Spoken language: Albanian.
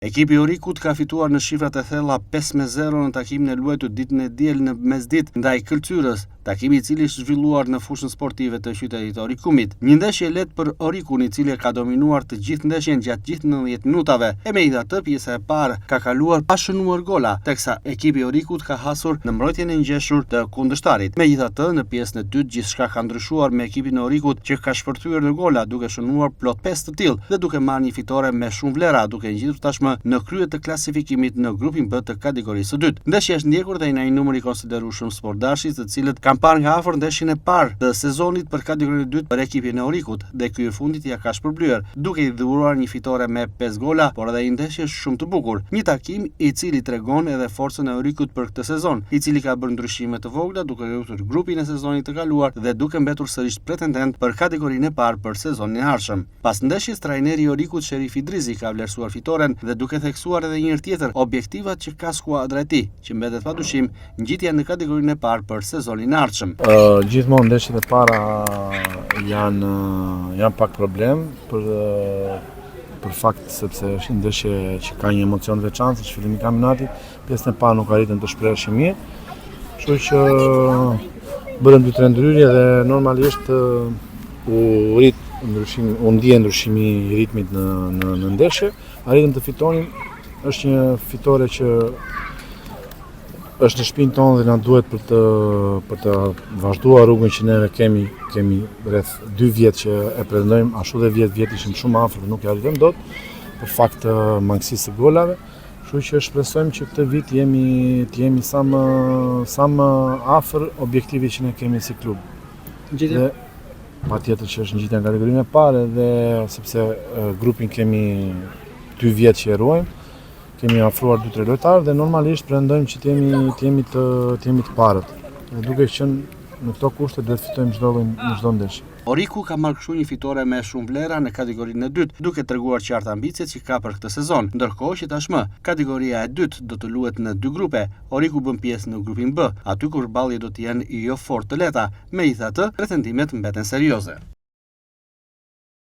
Ekipi i Orikut ka fituar në shifrat e thella 5-0 në takimin e luajtur ditën e diel në mesditë ndaj Këlqyrës, takimi i cili është zhvilluar në fushën sportive të qytetit të Orikumit. Një ndeshje lehtë për Orikun, i cili ka dominuar të gjithë ndeshjen gjatë gjithë 90 minutave. E megjithatë, pjesa e parë ka kaluar pa shënuar gola, teksa ekipi i Orikut ka hasur në mbrojtjen e ngjeshur të kundërshtarit. Megjithatë, në pjesën e dytë gjithçka ka ndryshuar me ekipin e Orikut, që ka shpërthyer në gola duke shënuar plot 5 të tillë dhe duke marrë një fitore me shumë vlera, duke ngjitur tashmë në krye të klasifikimit në grupin B të kategorisë së dytë. Ndeshja është ndjekur dhe në një numër i konsiderueshëm sportdashës, të cilët kanë parë nga afër ndeshjen e parë të sezonit për kategorinë e dytë për ekipin e Orikut, dhe ky i fundit ja ka shpërbyer, duke i dhuruar një fitore me 5 gola, por edhe një ndeshje shumë të bukur. Një takim i cili tregon edhe forcën e Orikut për këtë sezon, i cili ka bërë ndryshime të vogla duke luajtur grupin e sezonit të kaluar dhe duke mbetur sërish pretendent për kategorinë e parë për sezonin e ardhshëm. Pas ndeshjes, trajneri i Orikut, Sherif Idrizi, ka vlerësuar fitoren dhe duke theksuar edhe një herë tjetër objektivat që ka skuadra e tij, që mbetet padyshim ngjitja në kategorinë e parë për sezonin e ardhshëm. Gjithmonë ndeshjet e para janë pak problem për fakt sepse është një ndeshje që ka një emocion veçantë, është fillimi i kampionatit, pjesën e parë nuk arritën të shpreheshin mirë, kështu që bërën 2-3 ndryrje dhe normalisht u ndje ndryshimi i ritmit në ndeshje, arritëm të fitonin. Është një fitore që është në shpinë tonë dhe na duhet për të vazhduar rrugën që neve kemi rreth 2 vjet që e pretendojmë, ashtu dhe vjet ishim shumë afër, nuk e arritëm dot për fakt të mangësisë së golave. Kështu që shpresojmë që këtë vit të jemi sa më afër objektivit që ne kemi si klub. Dhe patjetër që është ngjitja në kategorinë e parë, dhe sepse grupin kemi 2 vjet që e ruajmë, kemi afruar 2-3 lojtarë dhe normalisht pretendojmë që të jemi të parët. Dhe duke qenë në këto kushte duhet fitojmë çdo ndeshje. Oriku ka marrë kështu një fitore me shumë vlera në kategorinë e dytë, duke treguar qartë ambicet që ka për këtë sezon, ndërkohë që tashmë kategoria e dytë do të luhet në 2 grupe. Oriku bën pjesë në grupin B, aty kur balli do të jenë jo fort të lehta, megjithatë pretendimet mbeten serioze.